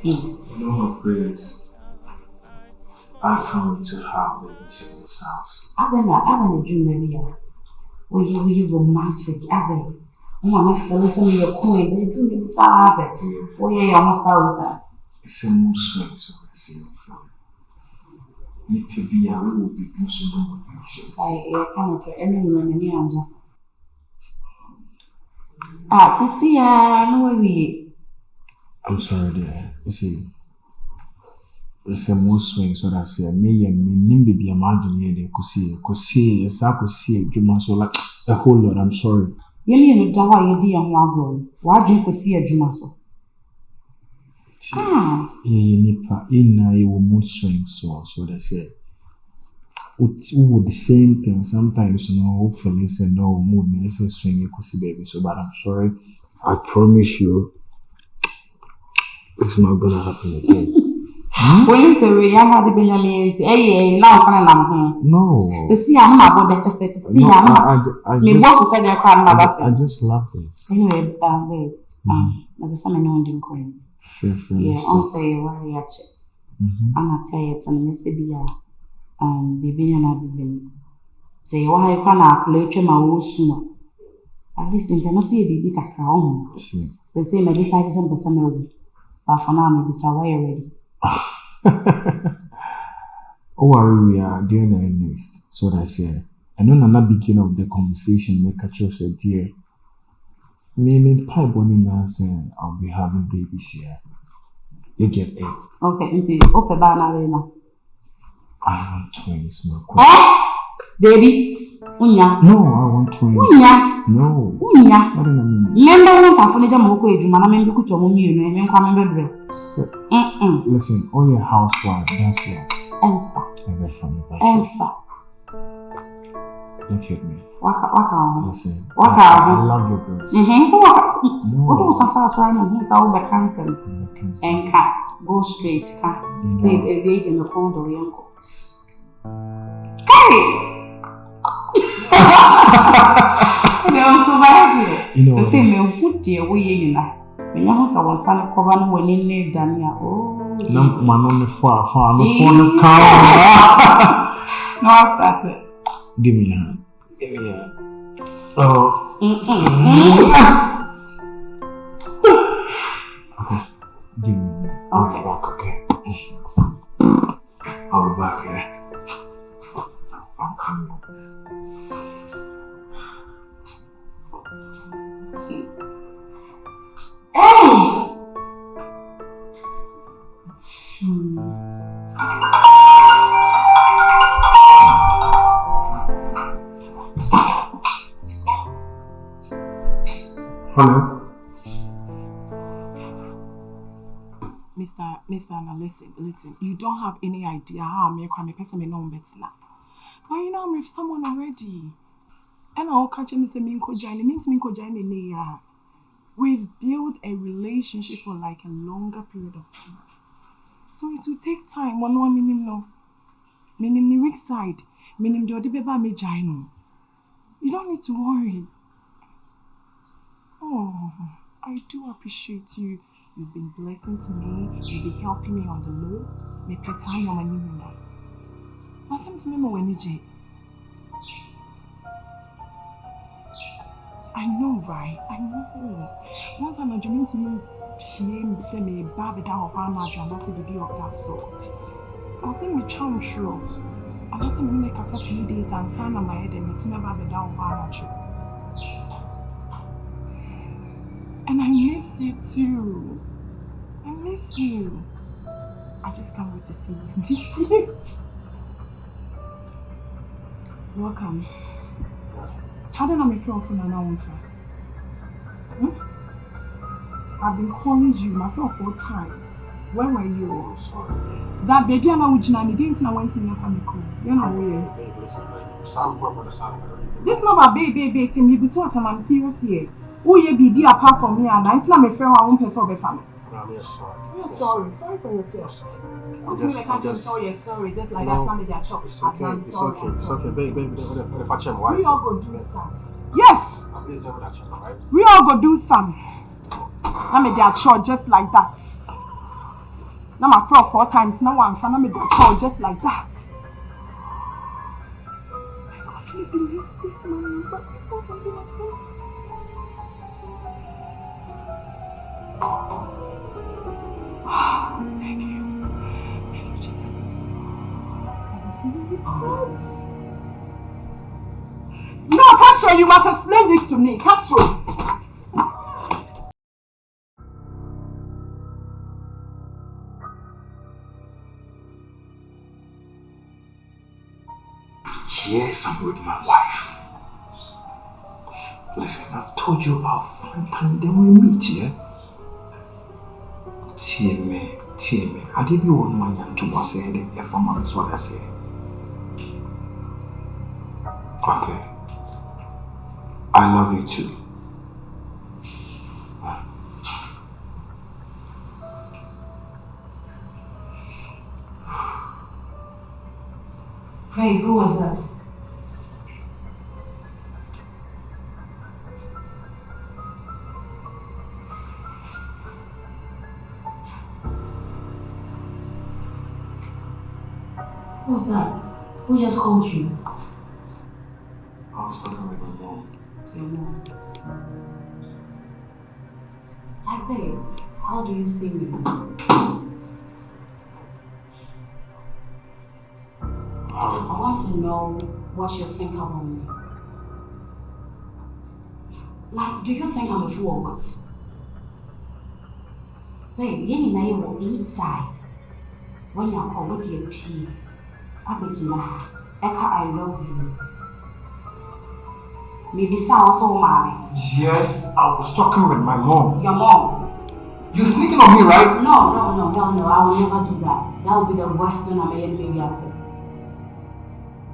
Her prayers are coming to her babies in this house. I don't know, maybe. We romantic as a woman, fellas, and your coin, they do me besides it. Oh, yeah, almost thousand. It's a mood swing, so I see your phone. Maybe I will be possible. I cannot get anyone in the answer. Sissy, no way. I'm sorry, dear. You see, it's a mood swing, so that say, me and me, be imagine here, could see, as I could see, you must like the whole lot. I'm sorry. You know, Dawa, you dear and waggle. Why do you see a Jumaso? Nipa in a mood swing, so they say. The same thing sometimes, hopefully, say no mood, may say swing, you could see baby. So, but I'm sorry, I promise you, it's not gonna happen again. When you say we have the Benjamins, now no. To see I'm about that, just to see I'm I just love this. Anyway, babe, there's something no one didn't call me. Yeah, I'll say why I check. I'm not tired, and Miss Bia, Bibi and Abby. Say, why I can't calculate my own sooner. At least in cannot see a baby crown. They say, my decide is a summer. But for now, maybe so why already. Oh, we are doing the next. So I say, and then another beginning of the conversation, make a choice, dear. Maybe pie bonnie now say I'll be having babies here. You get it. Okay, and see, open banana. I want twins, no. Baby, Unya. No, I want twins. Unya. No. Unya. What do you mean? Remember what I finished a moko, you man, I mean, because you're me, and then come and be. Listen, all your housewife, that's what. Enfa. Enfa. Look at me. Waka. Listen. Waka. I love your girls. So what was the first one? Who's all the cancer? And cat. Go straight, cat. Baby, in the corner, young course. Carry! They were so bad. The same who dear way in that. When your house was son cover when in there, Dania. Oh, no, man on the far, no phone, the car. No, I started. Give me a hand. Oh. Okay. Give me a hand. Okay. I'll be back here. I'm coming. Hello? Mr. Anna, listen. You don't have any idea how I'm a person may know better. But you know, I'm with someone already. And I'll catch him and Minko Jane. It means Minko Jane. We've built a relationship for like a longer period of time. So it will take time. One minimum no. Minimum the weak side. Minimum the other baby me Jane. You don't need to worry. Oh, I do appreciate you. You've been blessing to me. You've been helping me on the low. Me person on my new life. But sometimes me when you I know, right? I know. Once I'm adjoining to me, she say me baby down of my and that's a video of that sort. I was saying me charm true. And that's me make a couple days and sign on my head and it's never baby down of my and I miss you too. I miss you. I just can't wait to see you. I miss you. Welcome. I don't know if you're from an I've been calling you my friend 4 times. Where were you? Oh, sorry. That baby I'm not didn't I went in your family call. You're not worried. This not about baby can you be so I'm serious here. Oh, you be apart from me, and I'm not my friend. I won't person of a family. You're sorry. Sorry for yourself. I'm just, I can't just say you're sorry, just like that's not their shop. It's okay. It's okay, baby. We all go do some. Yes. We all go do some. I'm a their church just like that. Now my friend 4 times. Now I'm trying to make a call just like that. I can delete this man before something like that. Thank you. Thank you, Jesus. No, Castro, you must explain this to me. Castro. Yes, I'm with my wife. Listen, I've told you about fun time, then we meet here. TMA. I did you on my young to was said, if I'm what I say. Okay. I love you too. Hey, who was that? Who's that? Who just called you? I was talking with my mom. Your mom? Like, babe, how do you see me? I want to know what you think about me. Like, do you think I'm a fool or what? Babe, you know inside. When you call what you plea, I love you. Maybe so also mommy. Yes, I was talking with my mom. Your mom? You sneaking on me, right? No, hell no, I will never do that. That would be the worst thing I may say.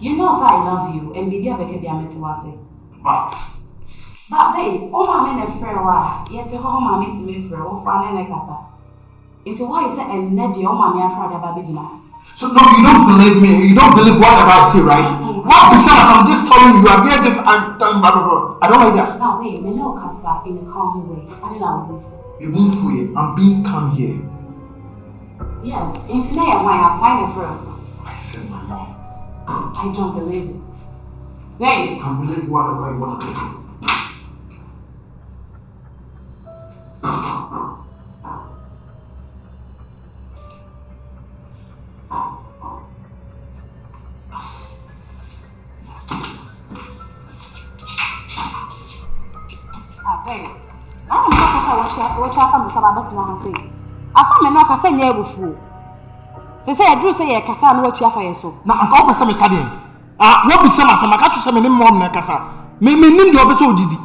You know, sir, I love you, and maybe I can be a say. But babe, oh my man, a friend, yet your home, I meet me for all fun and a casa. Into why you say, and Neddy, oh my man, Friday, Babidina. so no, you don't believe me. You don't believe whatever I say, right? What besides? I'm just telling you. You are here just I'm telling blah blah blah. I don't like that. Now wait, me no casa in a calm way. I don't know. You won't fool. I'm being calm here. Yes, into now why a friend? I said my mom. I don't believe it. Wait. I believe whatever you want to do. Babe, I am not what you have about say. I saw me not say near before. Say I drew say a casa no what you have so. Now I'm going to say me kadin. What be some I catch you say me mom na kasa. Me nim the officer didi.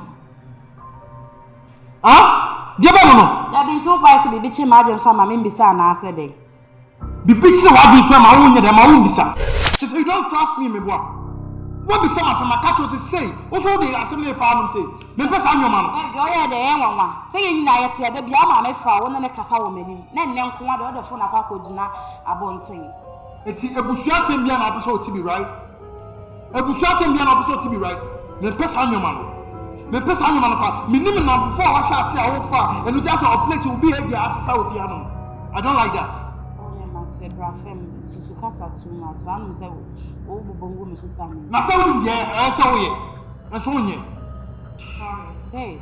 Dia ba no. There been so wise be bitch my adwen so ma me bisa na ase dey. Be bitch na wa bi so ma wo nya dem ma wo bisa. Just you don't trust me boy. What be some I catch you say. Also the assembly farm say. Me pesa anyo ma no. Go here dey enwanwa. Say you na yete dey bia ma me fra wo ne kasa wo mani. Na nne nko ade the phone akwa kogina abonten. Eti ebusua sem bia na opese o ti be right. Ebusua sem bia na opese o ti be right. Me pesa anyo ma no. Me pesa anyo ma no pa. Me nim na before wa sha ase a wo fa. Enu just offlate will behavior asesa wo fia no. I don't like that. Oh yeah, Max, brafem susu kasa too much. Anu say wo bobongo me sister me. Na say wo dey e say wo ye. E so wo nye. Hey.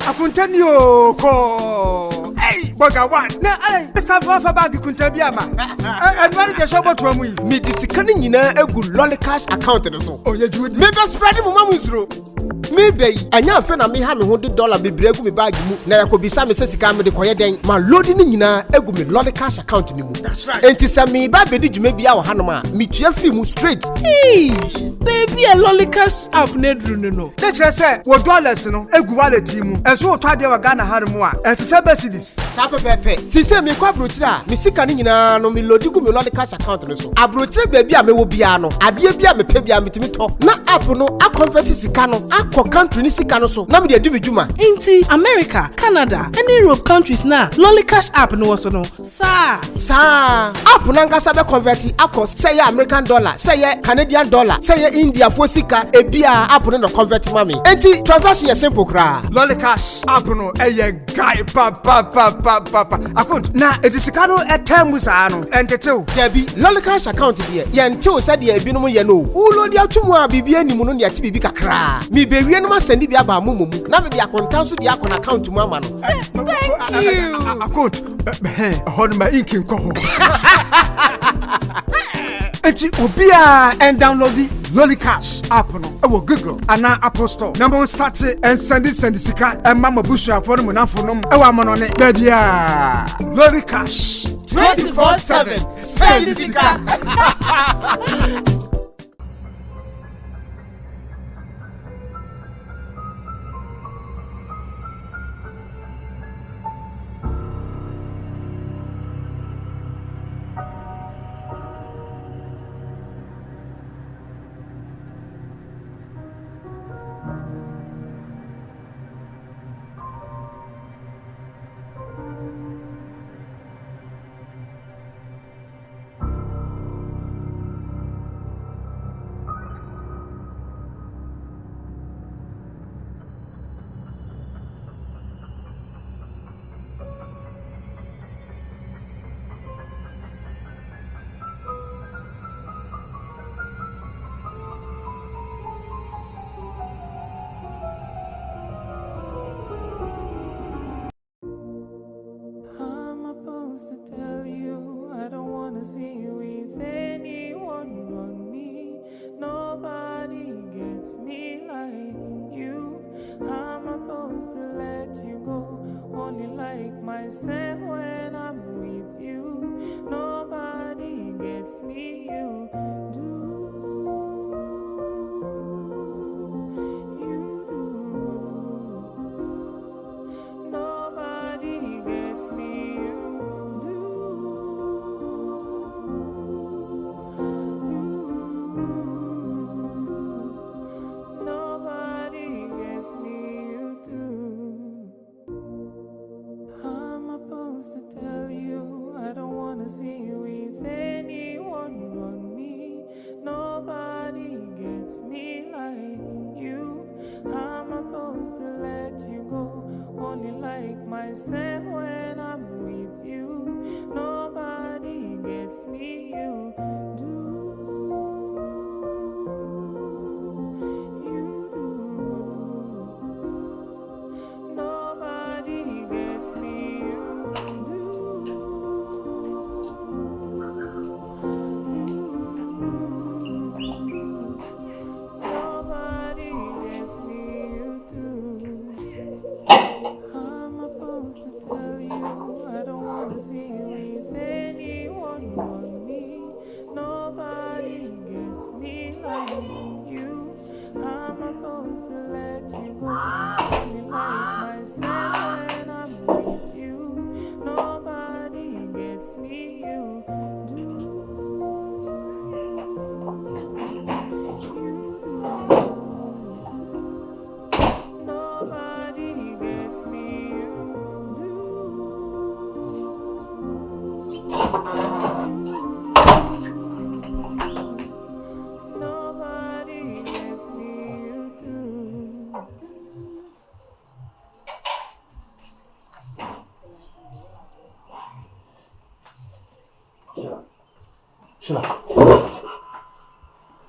Akuntanio ko. Hey, boga one. Na ay, Mr. Bofa bag kuntabia ma. And what the shop to me? Me di sikani nyina egu lolly cash account no so. Oh, you do it. Me be spread mo mamu suro. Me be anya afa na me ha me ho de dollar bebre egu me bag mu. Na yakobisa me se sika me de koye den. Ma load ni nyina egu me lolly cash account ni mu. That's right. Enti se me ba be di dwuma bia wo hanoma. Me tua free mu straight. Hey, baby a lolly cash app na dru no. Na chere say wo dollars no egu wallet mu. Enso wo twade wa Ghana hanmu a. Ense se Mercedes. Sa pepepe. Ti se me kwa brotira, me sika ni nyina no me load gu me lolly cash account no so. Abrotire baby a me wo bia no. Ade bia me pe bia me timi to. Na app no a convert sika no. Akọ country ni sika no so. Na me de di me dwuma. Inti America, Canada, and Europe countries na lolly cash app no so no. Sa app na ngasa be convert akọ say American dollar, say Canadian dollar, say India for sika e bia app no convert mami. Enti transaction is simple kra. Lolly cash app no guy pa. Akont na etisika no etemu sa no entetew. There be lolly cash account there. Ye ntew say there bi no mo ye no. Ulo di atwumu a bibia ni mu no ne ati bibi kakra. Me be wie no ma send bi aba momu. Na me di akontan so bi akon account mu ama no. thank you. Akont hon ma inkin ko ho. Enti obia and download the Lolly Cash app no e wo Google ana Apple Store. Number one start and send sika and mama busua for no na for no e wa mono ne ba bia Lolly Cash 24/7 send sika.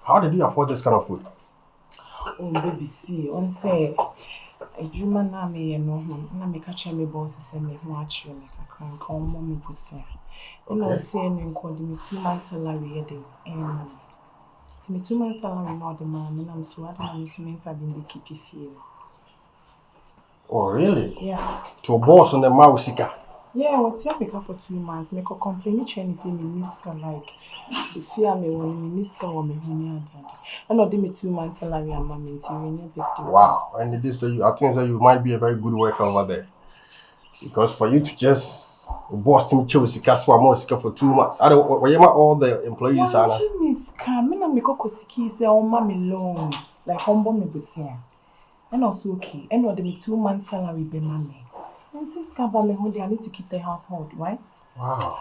How did you afford this kind of food? Oh, baby, see, on say, adwuma na me no ho na me ka cha me boss say me ho akire me kakra nka o mo me busia na say me nko me 2 months salary e dey ti me 2 months salary no dey man na me so ada me so me fa bi be keep fie. Oh really? Yeah. To boss on the Mausika. Yeah, what you make for 2 months make a complain chain say me niska like if you me won me niska or me hunya dad. And not me 2 months salary and my maintain big deal. Wow, and this I think that you might be a very good worker over there. Because for you to just boss him chose Kaswa Mosika for 2 months. I don't all the employees are. Miss Carmen and Mikoko say on mammy loan like humble me busia. And also okay, and not me 2 months salary be money. And since Kabame I need to keep the household, right? Wow.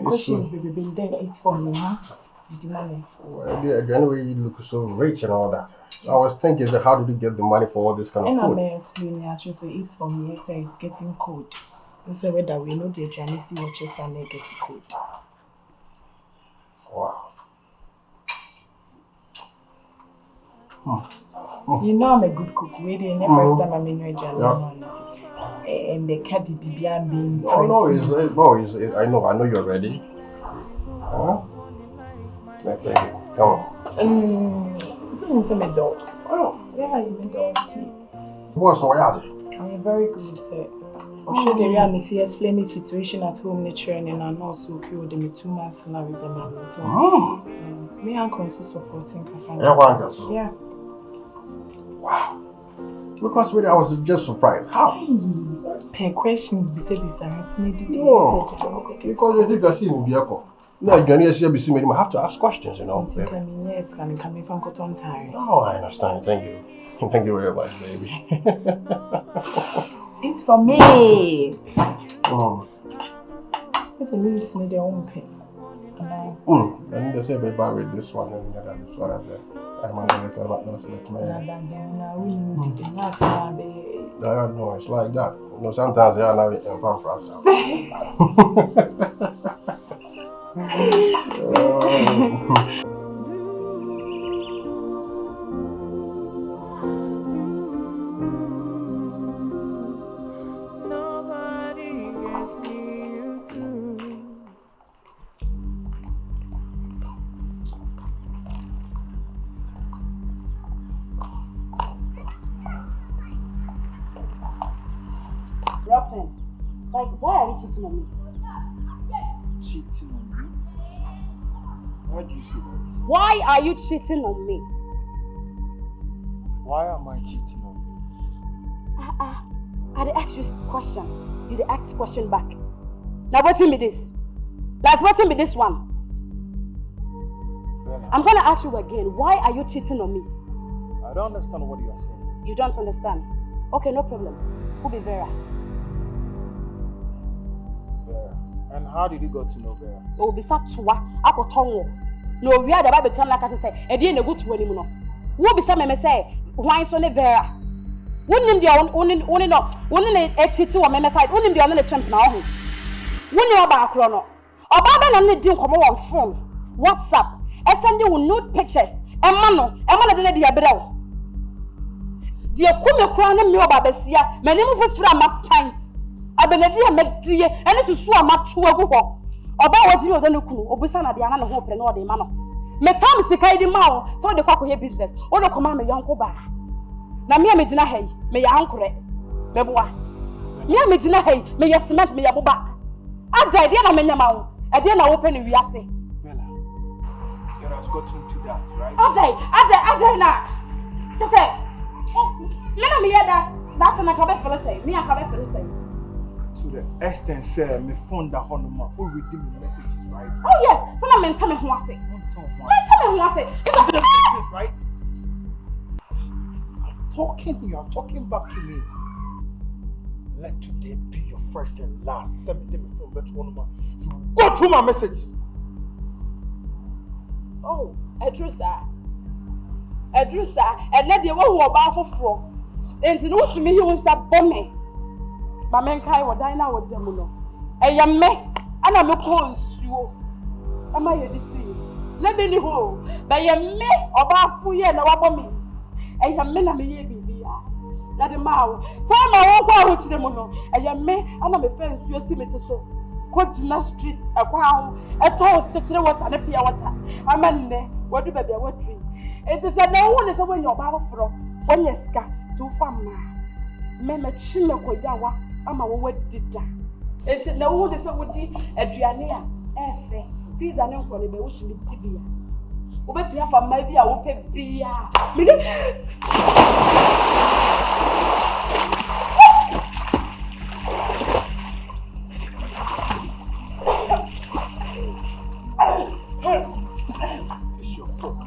Questions baby been there eat for me, huh? The money. Well, anyway, you look so rich and all that. I was thinking that how did you get the money for all this kind of food? And I may explain actually say eat for me, say it's getting cold. And say whether we know the journey see watches and they get cold. Wow. You know I'm a good cook. Waiting the first time I'm in your journey. And the cat be being. Oh no, I know you're ready. Huh? Thank you. Come on. Some dog. Oh, yeah, he's a dog too. What's wrong? I'm very good, sir. I should the see explain the situation at home, the training, and also killed them 2 months salary. Me and also supporting. Yeah. Wow. Because really, I was just surprised. How? Per questions, be said this. Because you think I see in Biako. No, I have to ask questions, you know. Yes, can come from time. Oh, I understand. Thank you. Thank you very much, baby. It's for me. Oh. It's a leaves me their own pay. And they say, baby, with this one and that. That's what I said. I'm going to tell about no, it's like that. You know, sometimes they are not in fun for us. Like, why are you cheating on me? Cheating on me? Why do you say that? Why are you cheating on me? Why am I cheating on you? I asked you a question. You ask question back. Now what me this? Like what me this one? Bella, I'm gonna ask you again. Why are you cheating on me? I don't understand what you are saying. You don't understand? Okay, no problem. Who be Vera? Vera. And how did you go to know Vera? It will be sat to what? I could tongue. No, we are the Bible telling like I say, a dear good to anymore. Who be some me say, why so ne Vera? Wouldn't be only not, wouldn't a cheat to a member side, wouldn't be on the champ now. Wouldn't you about chrono? Or Baba only didn't come on phone, WhatsApp, and send you nude pictures, and Mano, and one of the Diabro. Dear Kume crown and me about Bessia, my name of a must sign. I believe you met dear, and it is so much to a go. About what you know, the Nuku, or Bissana, the Anna Hope and all the Mano. Metam Sikaidi Mao, so the cock here business, or the command me young Koba. Na me amegyina ha yi me ya ankore meboa me amegyina ha yi me ya cement me ya boba ada ide na menya ma wo ide na wo pe ne wiase Bella, you has gotten to that, right? ada na to say me na me ya that na ka be feel say me aka be feel say to the extent say me phone that honoma who read me messages, right? Oh yes, so na me ntame ho ase This is business, right? You are talking back to me. Let today be your first and last. Send me phone back to one of my. You go through my messages. Oh, Edrusa, and let the one who are bound for. And to know to me, you will stop bombing. My men kai or dine with them. And young me, and I'm a close you. Am I deceived? Let me know. But you me or bound for you and our bombing. And your men are me, baby. Let the mouth. Tell my own power to the mono. And your me, I'm a friend, you see me to so. Continue street, a wow, a tall such a water and a pure water. I'm in there, what do baby a what tree? It is that no one is away your mouth from 1 year scar to farm. Mema chino ko yawa ama wo wadi da enti na wo de se wodi aduane a efe pizza ne nko le be wo chimi tibia wo beti afa mai bia wo pe bia me It's your fault.